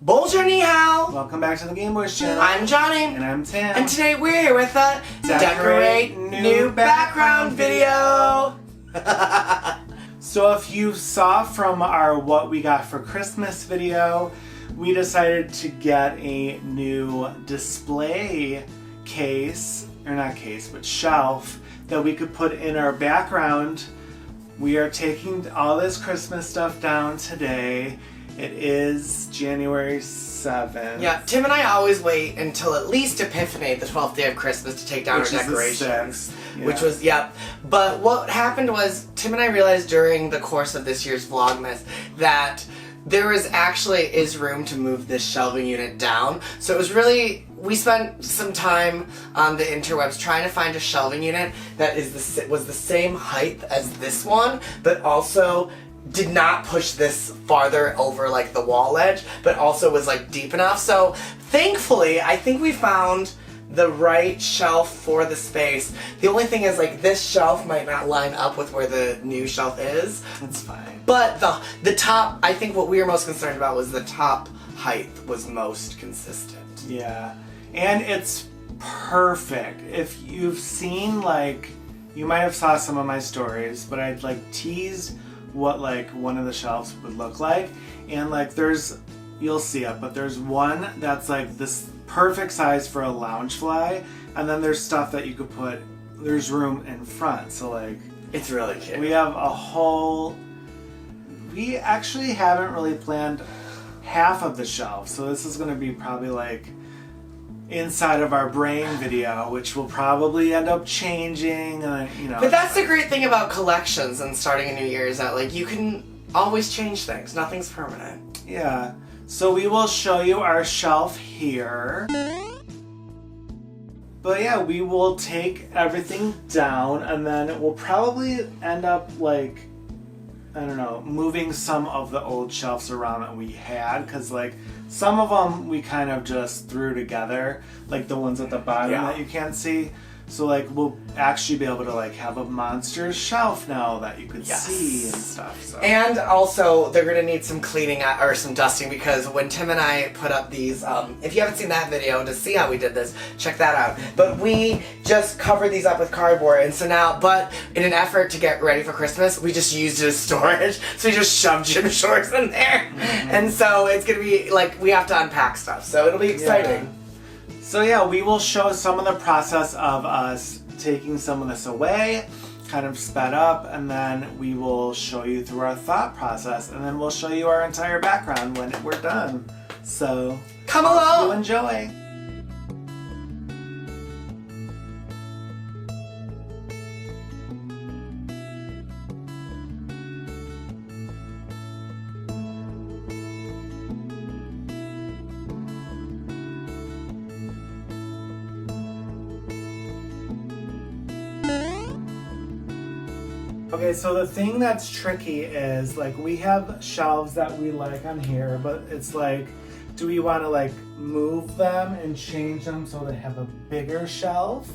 Bonjour, ni hao. Welcome back to the Gaymeboyz channel. I'm Johnny. And I'm Tim. And today we're here with a Decorate New Background video. So if you saw from our What We Got for Christmas video, we decided to get a new display case, or not case, but shelf that we could put in our background. We are taking all this Christmas stuff down today. It is January 7th. Yeah, Tim and I always wait until at least Epiphany, the 12th day of Christmas, to take down our decorations. Which was, yeah. But what happened was, Tim and I realized during the course of this year's Vlogmas that there is room to move this shelving unit down. So it was really, we spent some time on the interwebs trying to find a shelving unit that was the same height as this one, but also did not push this farther over like the wall edge, but also was like deep enough. So thankfully, I think we found the right shelf for the space. The only thing is, like, this shelf might not line up with where the new shelf is. That's fine. But the top, I think what we were most concerned about was the top height was most consistent. Yeah, and it's perfect. If you've seen, like, you might have saw some of my stories, but I'd like teased what like one of the shelves would look like, and like you'll see it, but there's one that's like this perfect size for a loungefly, and then there's stuff that you could put, there's room in front, so like it's really cute. We have we actually haven't really planned half of the shelf, so this is going to be probably like inside of our brain video, which will probably end up changing, you know. But that's the great thing about collections and starting a new year, is that like you can always change things. Nothing's permanent. Yeah. So we will show you our shelf here. But yeah, we will take everything down, and then we'll probably end up like, I don't know, moving some of the old shelves around that we had, because like some of them we kind of just threw together, like the ones at the bottom that you can't see. So like we'll actually be able to like have a monster shelf now that you could see and stuff. So. And also they're gonna need some cleaning or some dusting, because when Tim and I put up these, if you haven't seen that video to see how we did this, check that out. But we just covered these up with cardboard, and so now, but in an effort to get ready for Christmas, we just used it as storage. So we just shoved gym shorts in there, and so it's gonna be like we have to unpack stuff. So it'll be exciting. Yeah. So yeah, we will show some of the process of us taking some of this away, kind of sped up, and then we will show you through our thought process, and then we'll show you our entire background when we're done. So come along! You enjoy! Okay, so the thing that's tricky is, like, we have shelves that we like on here, but it's like, do we want to like move them and change them so they have a bigger shelf?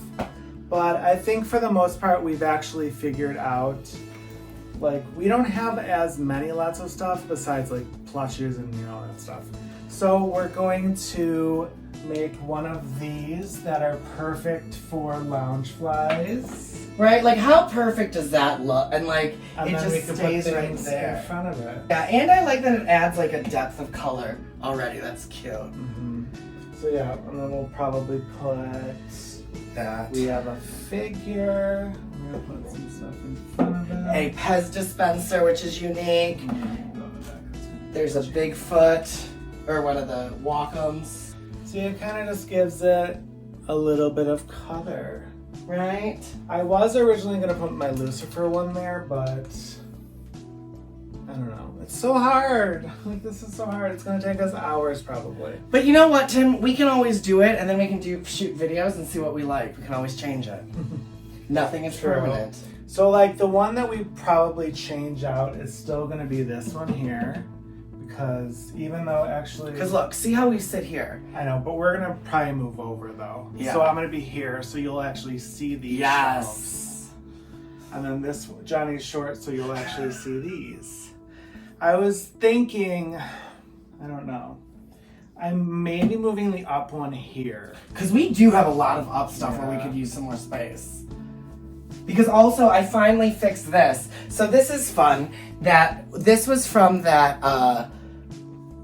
But I think for the most part we've actually figured out, like, we don't have as many lots of stuff besides like plushes and all that stuff. So we're going to make one of these that are perfect for loungeflies. Right, like how perfect does that look? And like and it then just stays right there in front of it. Yeah, and I like that it adds like a depth of color already. That's cute. Mm-hmm. So yeah, and then we'll probably put that. We have a figure. We're gonna put some stuff in front of it. A Pez dispenser, which is unique. There's a Bigfoot, or one of the Walkums. So it kind of just gives it a little bit of color. Right? I was originally going to put my Lucifer one there, but I don't know. It's so hard. Like, this is so hard. It's going to take us hours probably. But you know what, Tim? We can always do it, and then we can shoot videos and see what we like. We can always change it. Nothing is permanent. So like the one that we probably change out is still going to be this one here. Because even though actually... Because look, see how we sit here. I know, but we're going to probably move over though. Yeah. So I'm going to be here, so you'll actually see these shelves. And then this, Johnny's short, so you'll actually see these. I was thinking, I don't know. I'm maybe moving the up one here. Because we do have a lot of up stuff where we could use some more space. Because also, I finally fixed this. So this is fun. This was from that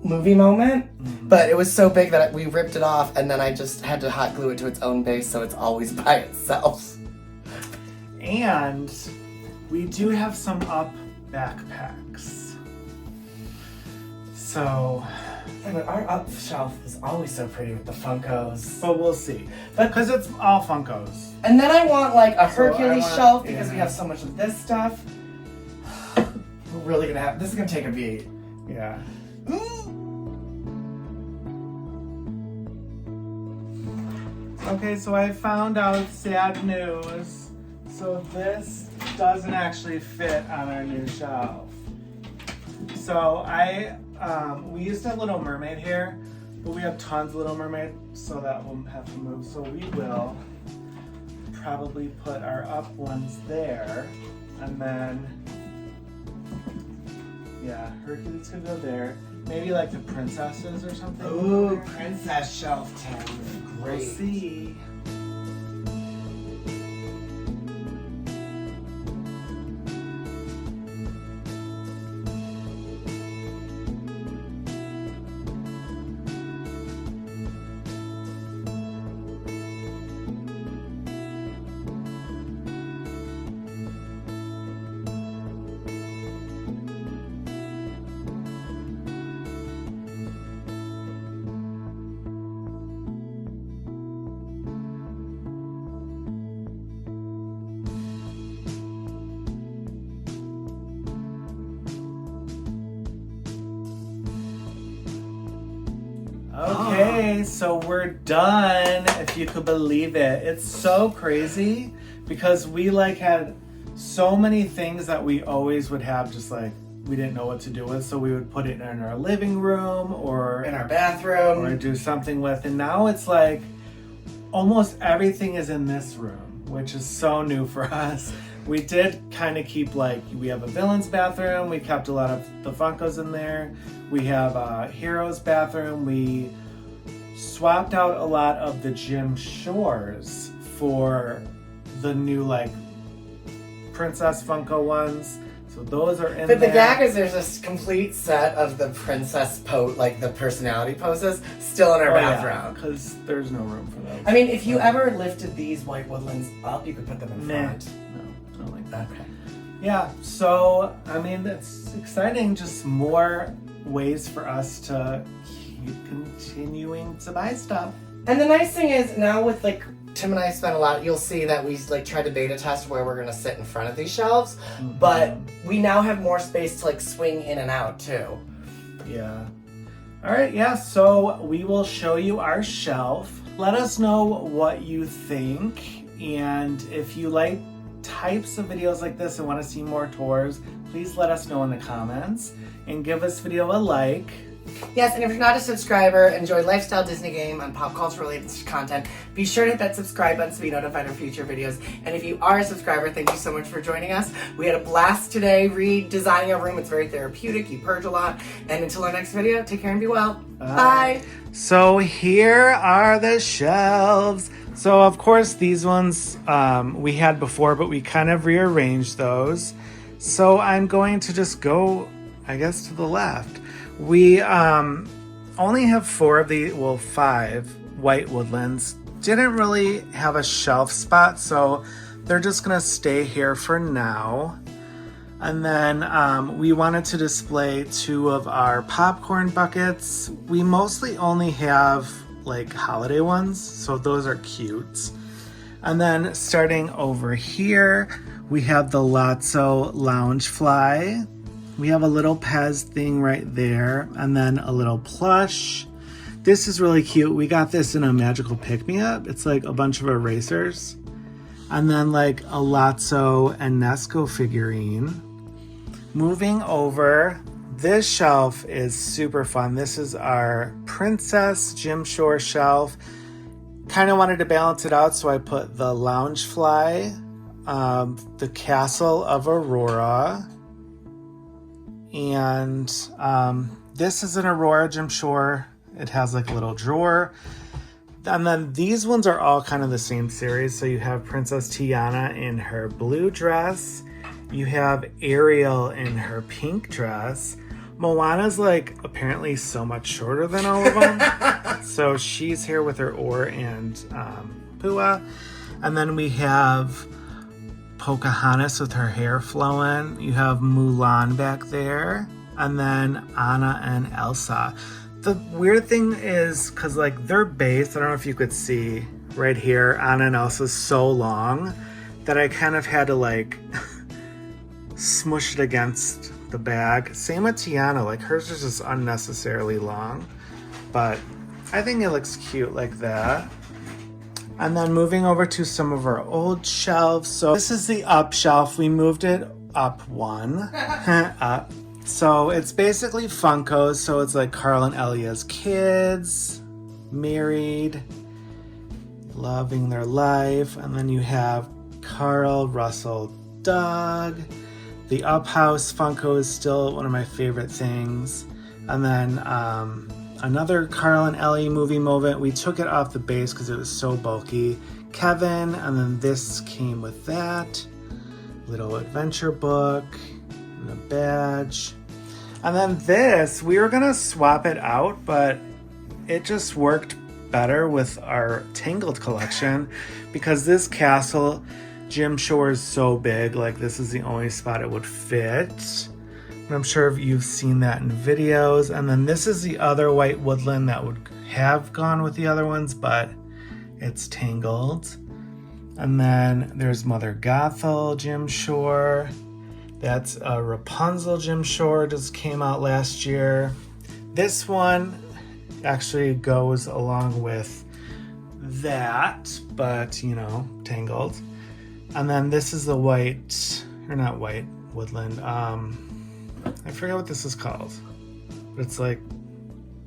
movie moment, but it was so big that we ripped it off, and then I just had to hot glue it to its own base so it's always by itself. And we do have some up backpacks. So... Yeah, but our up shelf is always so pretty with the Funkos. But we'll see. Because it's all Funkos. And then I want like a Hercules shelf because we have so much of this stuff. We're really gonna have, this is gonna take a beat. Yeah. Okay, so I found out sad news. So this doesn't actually fit on our new shelf. So we used to have Little Mermaid here, but we have tons of Little Mermaid, so that will have to move. So we will probably put our up ones there, and then, yeah, Hercules could go there. Maybe like the princesses or something. Ooh, princess shelf, Tim. Great. We'll see. Okay, so we're done, if you could believe it. It's so crazy because we like had so many things that we always would have just like we didn't know what to do with, so we would put it in our living room or in our bathroom or do something with. And now it's like almost everything is in this room, which is so new for us. We did kind of keep like, we have a villain's bathroom, we kept a lot of the Funkos in there. We have a hero's bathroom. We swapped out a lot of the Jim Shores for the new like Princess Funko ones. So those are in there. But the gag is there's a complete set of the princess like the personality poses still in our bathroom. Because there's no room for those. I mean, if you ever lifted these white woodlands up, you could put them in front. No, I don't like that. Okay. Yeah, so, I mean, it's exciting. Just more ways for us to keep continuing to buy stuff. And the nice thing is now with like Tim and I spent a lot, you'll see that we like tried to beta test where we're gonna sit in front of these shelves, but we now have more space to like swing in and out too. Yeah. All right, yeah, so we will show you our shelf. Let us know what you think, and if you like types of videos like this and want to see more tours, please let us know in the comments and give this video a like. Yes, and if you're not a subscriber and enjoy lifestyle Disney game and pop culture related content, be sure to hit that subscribe button to be notified of future videos. And if you are a subscriber, thank you so much for joining us. We had a blast today redesigning our room. It's very therapeutic. You purge a lot. And until our next video, take care and be well. Bye. So here are the shelves. So of course these ones we had before, but we kind of rearranged those. So I'm going to just go, I guess, to the left. We only have 5 white woodlands. Didn't really have a shelf spot, so they're just gonna stay here for now. And then we wanted to display 2 of our popcorn buckets. We mostly only have like holiday ones, so those are cute. And then starting over here, we have the Lotso Loungefly. We have a little Pez thing right there, and then a little plush. This is really cute. We got this in a magical pick-me-up. It's like a bunch of erasers. And then like a Lotso and Nesco figurine. Moving over, this shelf is super fun. This is our Princess Jim Shore shelf. Kind of wanted to balance it out, so I put the Loungefly, the Castle of Aurora, and this is an Aurora Jim Shore. It has like a little drawer. And then these ones are all kind of the same series. So you have Princess Tiana in her blue dress. You have Ariel in her pink dress. Moana's like apparently so much shorter than all of them. So she's here with her oar and Pua. And then we have Pocahontas with her hair flowing. You have Mulan back there. And then Anna and Elsa. The weird thing is, because like their base, I don't know if you could see right here, Anna and Elsa's so long that I kind of had to like smush it against the bag. Same with Tiana, like hers is just unnecessarily long, but I think it looks cute like that. And then moving over to some of our old shelves. So this is the up shelf. We moved it up one. Up. So it's basically Funkos. So it's like Carl and Elia's kids, married, loving their life. And then you have Carl, Russell, Doug. The Up House Funko is still one of my favorite things. And then another Carl and Ellie movie moment. We took it off the base because it was so bulky. Kevin, and then this came with that. Little adventure book and a badge. And then this, we were gonna swap it out, but it just worked better with our Tangled collection because this castle, Jim Shore, is so big. Like this is the only spot it would fit. And I'm sure you've seen that in videos. And then this is the other white woodland that would have gone with the other ones, but it's Tangled. And then there's Mother Gothel, Jim Shore. That's Rapunzel, Jim Shore, just came out last year. This one actually goes along with that, but you know, Tangled. And then this is the white, or not white, woodland. I forget what this is called, but it's like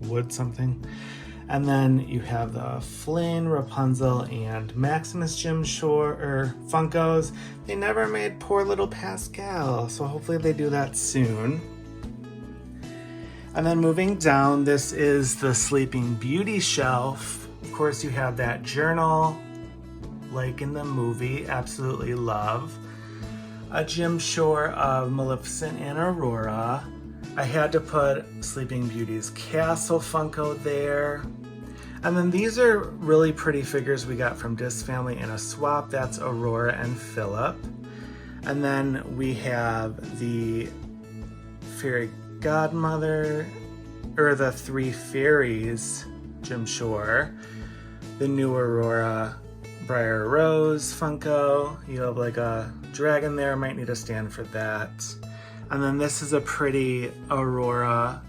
wood something. And then you have the Flynn, Rapunzel, and Maximus Jim Shore, or Funkos. They never made poor little Pascal, so hopefully they do that soon. And then moving down, this is the Sleeping Beauty shelf. Of course, you have that journal, like in the movie, absolutely love. A Jim Shore of Maleficent and Aurora. I had to put Sleeping Beauty's Castle Funko there. And then these are really pretty figures we got from Disc Family in a swap. That's Aurora and Philip. And then we have the Fairy Godmother, or the Three Fairies, Jim Shore. The new Aurora Briar Rose Funko. You have like a dragon there, might need a stand for that. And then this is a pretty Aurora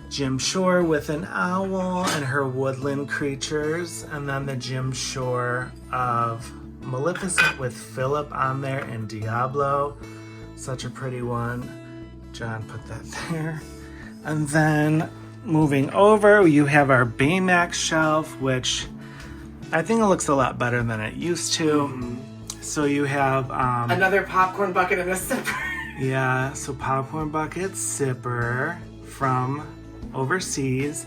Jim Shore with an owl and her woodland creatures. And then the Jim Shore of Maleficent with Philip on there and Diablo. Such a pretty one. John put that there. And then moving over, you have our Baymax shelf, which I think it looks a lot better than it used to. Mm-hmm. So you have another popcorn bucket and a sipper. Yeah, so popcorn bucket, sipper from overseas.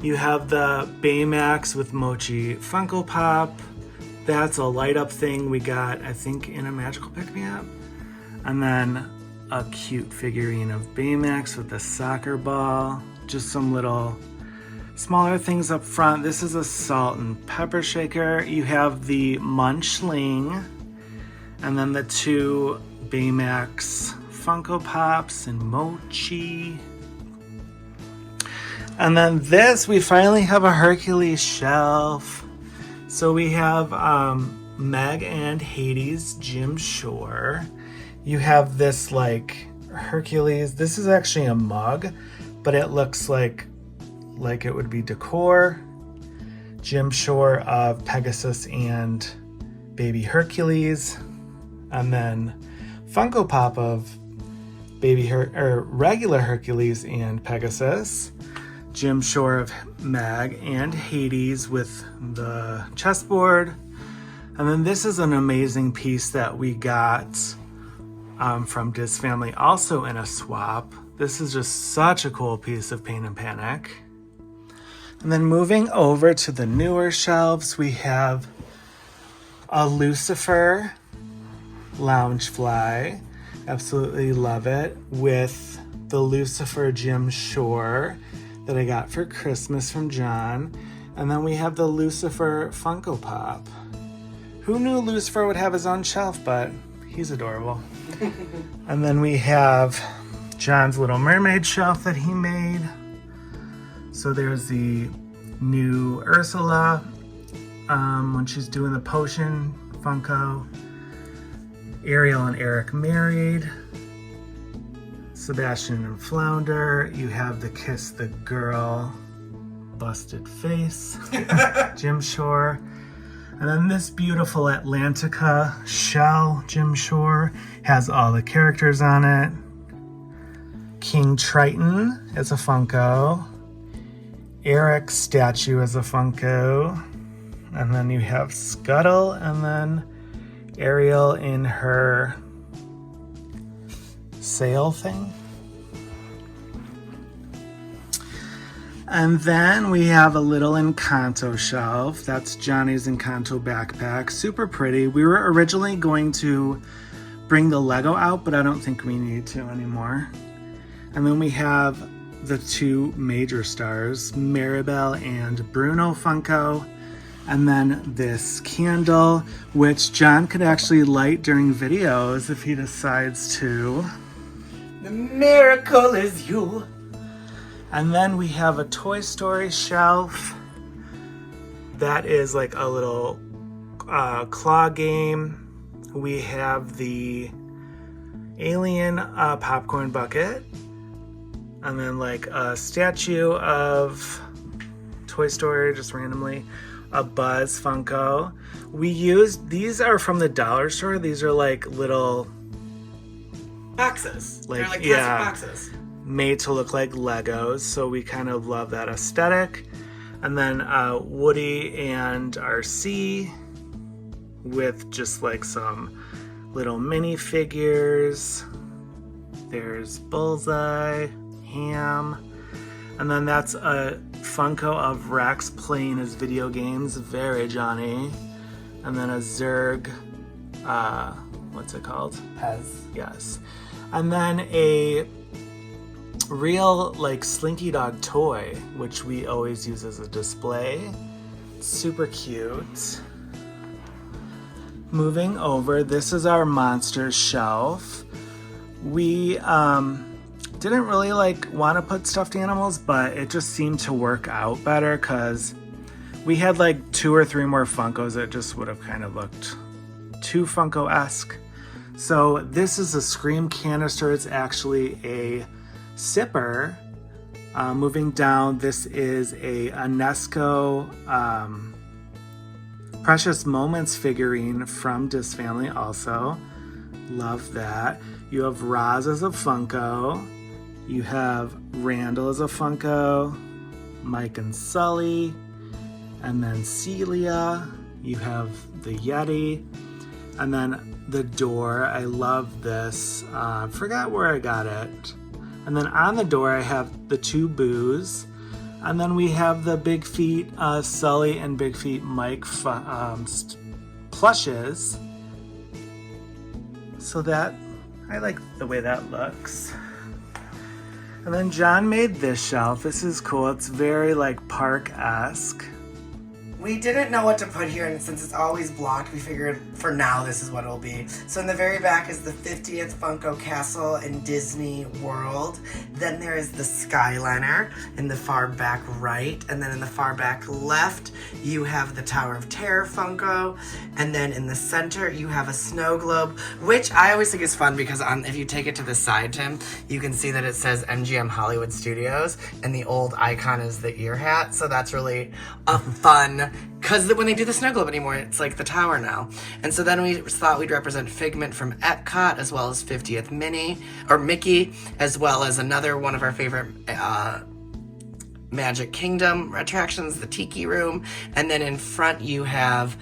You have the Baymax with Mochi Funko Pop. That's a light up thing we got, I think, in a Magical Pick Me Up. And then a cute figurine of Baymax with the soccer ball. Just some little smaller things up front. This is a salt and pepper shaker. You have the Munchling, and then the two Baymax Funko Pops and Mochi. And then this, we finally have a Hercules shelf. So we have Meg and Hades Jim Shore. You have this like Hercules. This is actually a mug, but it looks like it would be decor. Jim Shore of Pegasus and Baby Hercules. And then Funko Pop of regular Hercules and Pegasus. Jim Shore of Meg and Hades with the chessboard. And then this is an amazing piece that we got from Disc Family, also in a swap. This is just such a cool piece of Pain and Panic. And then moving over to the newer shelves, we have a Lucifer Loungefly. Absolutely love it. With the Lucifer Jim Shore that I got for Christmas from John. And then we have the Lucifer Funko Pop. Who knew Lucifer would have his own shelf, but he's adorable. And then we have John's Little Mermaid shelf that he made. So there's the new Ursula when she's doing the potion Funko. Ariel and Eric married. Sebastian and Flounder. You have the Kiss the Girl busted face. Jim Shore. And then this beautiful Atlantica shell Jim Shore has all the characters on it. King Triton as a Funko. Eric's statue as a Funko. And then you have Scuttle and then Ariel in her sail thing. And then we have a little Encanto shelf. That's Johnny's Encanto backpack. Super pretty. We were originally going to bring the Lego out, but I don't think we need to anymore. And then we have the two major stars, Maribel and Bruno Funko. And then this candle, which John could actually light during videos if he decides to. The miracle is you. And then we have a Toy Story shelf that is like a little claw game. We have the Alien popcorn bucket. And then like a statue of Toy Story, just randomly. A Buzz Funko. We used, these are from the dollar store. These are like little boxes. Like, they're like plastic boxes. Made to look like Legos, so we kind of love that aesthetic. And then Woody and RC with just like some little mini figures. There's Bullseye, Ham, and then that's a Funko of Rex playing his video games, very Johnny. And then a Zurg, what's it called? Pez. Yes. And then a real like Slinky Dog toy, which we always use as a display. Super cute. Moving over, this is our monster shelf. We didn't really like want to put stuffed animals, but it just seemed to work out better because we had like 2 or 3 more Funkos that just would have kind of looked too Funko-esque. So this is a Scream canister. It's actually a sipper. Moving down, this is a UNESCO Precious Moments figurine from Dis Family also. Love that. You have Roz as a Funko. You have Randall as a Funko. Mike and Sully. And then Celia. You have the Yeti. And then the door. I love this. Forgot where I got it. And then on the door I have the 2 Boos. And then we have the Big Feet Sully and Big Feet Mike plushes. So that, I like the way that looks. And then John made this shelf. This is cool. It's very like park-esque. We didn't know what to put here, and since it's always blocked, we figured for now this is what it'll be. So in the very back is the 50th Funko Castle in Disney World. Then there is the Skyliner in the far back right, and then in the far back left, you have the Tower of Terror Funko, and then in the center, you have a snow globe, which I always think is fun because if you take it to the side, Tim, you can see that it says MGM Hollywood Studios, and the old icon is the ear hat, so that's really a fun. Because when they do the snow globe anymore, it's like the tower now. And so then we thought we'd represent Figment from Epcot, as well as 50th Mickey, as well as another one of our favorite Magic Kingdom attractions, the Tiki Room, and then in front you have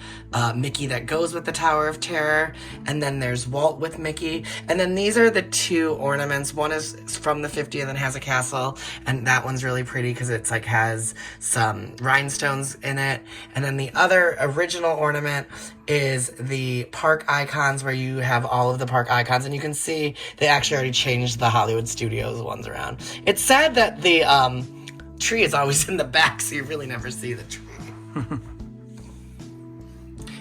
Mickey that goes with the Tower of Terror, and then there's Walt with Mickey, and then these are the two ornaments. One is from the 50th and has a castle, and that one's really pretty because it's like has some rhinestones in it, and then the other original ornament is the park icons where you have all of the park icons, and you can see they actually already changed the Hollywood Studios ones around. It's sad that the tree is always in the back, so you really never see the tree.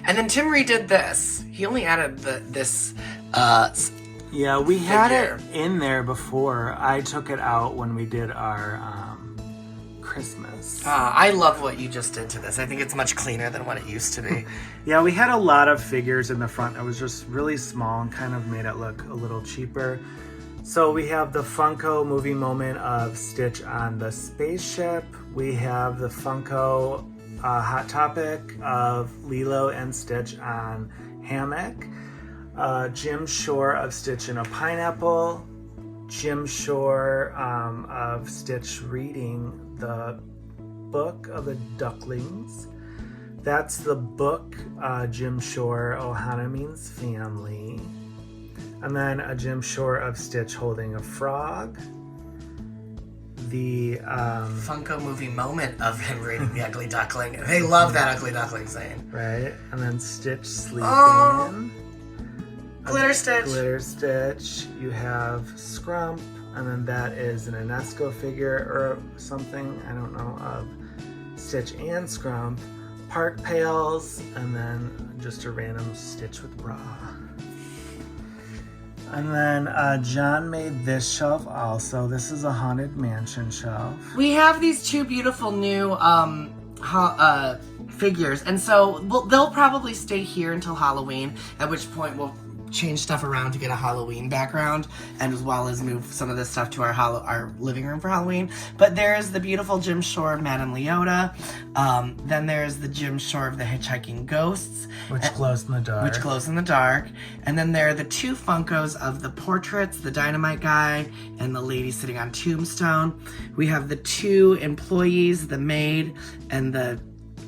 And then Tim redid this. He only added this. Yeah, we had it in there before. I took it out when we did our Christmas. I love what you just did to this. I think it's much cleaner than what it used to be. Yeah, we had a lot of figures in the front. It was just really small and kind of made it look a little cheaper. So we have the Funko movie moment of Stitch on the spaceship. We have the Funko Hot Topic of Lilo and Stitch on hammock. Jim Shore of Stitch in a pineapple. Jim Shore of Stitch reading the book of the ducklings. That's the book, Jim Shore, Ohana means family. And then a Jim Shore of Stitch holding a frog. The Funko movie moment of him reading the Ugly Duckling. They love that Ugly Duckling saying. Right, and then Stitch sleeping. Oh, Glitter Stitch. Glitter Stitch. You have Scrump, and then that is an Enesco figure or something, I don't know, of Stitch and Scrump. Park Pails, and then just a random Stitch with bra. And then John made this shelf also. This is a Haunted Mansion shelf. We have these two beautiful new figures, and so they'll probably stay here until Halloween, at which point we'll change stuff around to get a Halloween background, and as well as move some of this stuff to our living room for Halloween. But there's the beautiful Jim Shore of Madame Leota. Then there's the Jim Shore of the Hitchhiking Ghosts. Which glows in the dark. And then there are the two Funkos of the portraits, the Dynamite Guy and the lady sitting on Tombstone. We have the two employees, the maid and the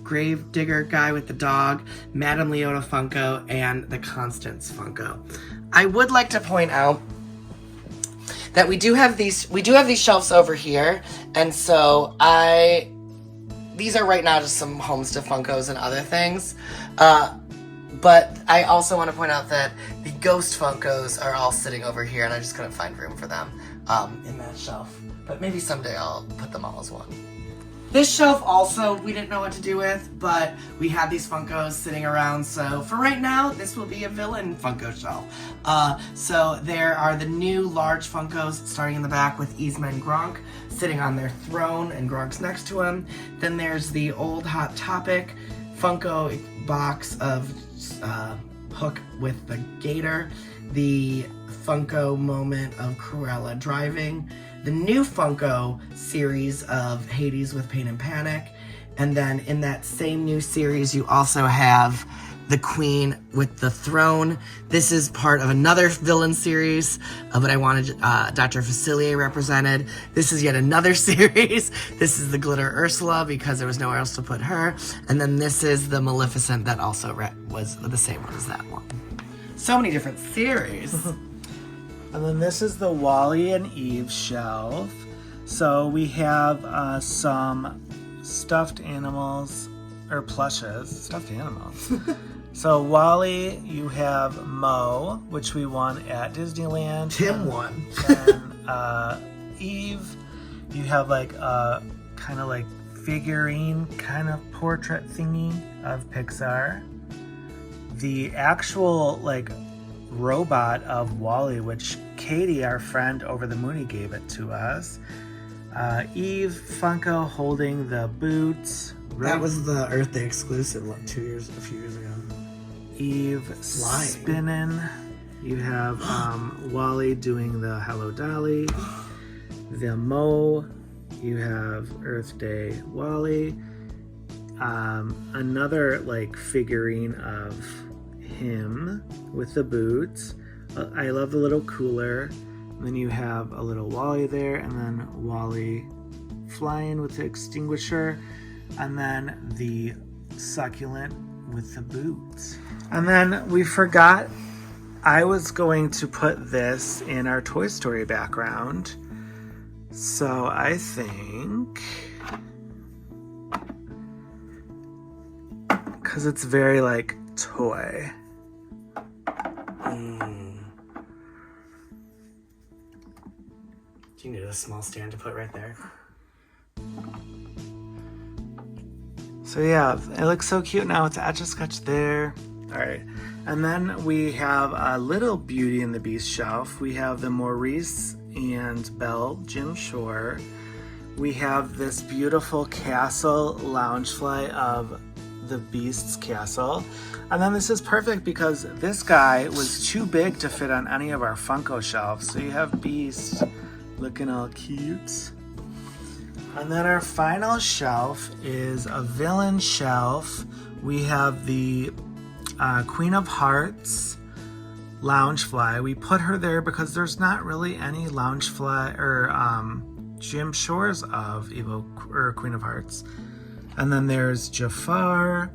grave digger guy with the dog, Madame Leota Funko, and the Constance Funko. I would like to point out that we do have these shelves over here, and so these are right now just some Homestead Funkos and other things. But I also want to point out that the Ghost Funkos are all sitting over here, and I just couldn't find room for them in that shelf. But maybe someday I'll put them all as one. This shelf also we didn't know what to do with, but we had these Funkos sitting around, so for right now, this will be a villain Funko shelf. So there are the new large Funkos starting in the back with Yzma and Gronk sitting on their throne, and Gronk's next to him. Then there's the old Hot Topic Funko box of Hook with the gator, the Funko moment of Cruella driving, the new Funko series of Hades with Pain and Panic, and then in that same new series you also have the Queen with the throne. This is part of another villain series, but I wanted Dr. Facilier represented. This is yet another series. This is the Glitter Ursula because there was nowhere else to put her, and then this is the Maleficent that also was the same one as that one. So many different series. And then this is the Wally and Eve shelf. So we have some stuffed animals, or plushes, stuffed animals. So Wally, you have Mo, which we won at Disneyland. Tim won. And Eve, you have like a kind of like figurine kind of portrait thingy of Pixar. The actual like robot of Wally, which Katie, our friend over the Mooney, gave it to us. Eve Funko holding the boots. That was the Earth Day exclusive a few years ago. Eve Flying. spinning. You have Wally doing the Hello Dolly. The Mo. You have Earth Day Wally. Another like figurine of him with the boots. I love the little cooler. And then you have a little Wally there, and then Wally flying with the extinguisher, and then the succulent with the boots. And then we forgot, I was going to put this in our Toy Story background. So I think, because it's very like toy. Do you need a small stand to put right there? So yeah, it looks so cute now with the Etch-a-Sketch there. All right, and then we have a little Beauty and the Beast shelf. We have the Maurice and Belle Jim Shore. We have this beautiful castle Loungefly of the Beast's castle. And then this is perfect because this guy was too big to fit on any of our Funko shelves. So you have Beast looking all cute. And then our final shelf is a villain shelf. We have the Queen of Hearts Loungefly. We put her there because there's not really any Loungefly or Jim Shores of Queen of Hearts. And then there's Jafar.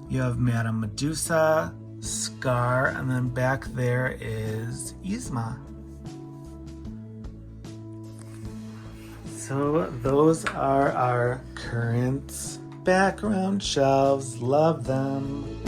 You have Madame Medusa, Scar, and then back there is Yzma. So those are our current background shelves. Love them.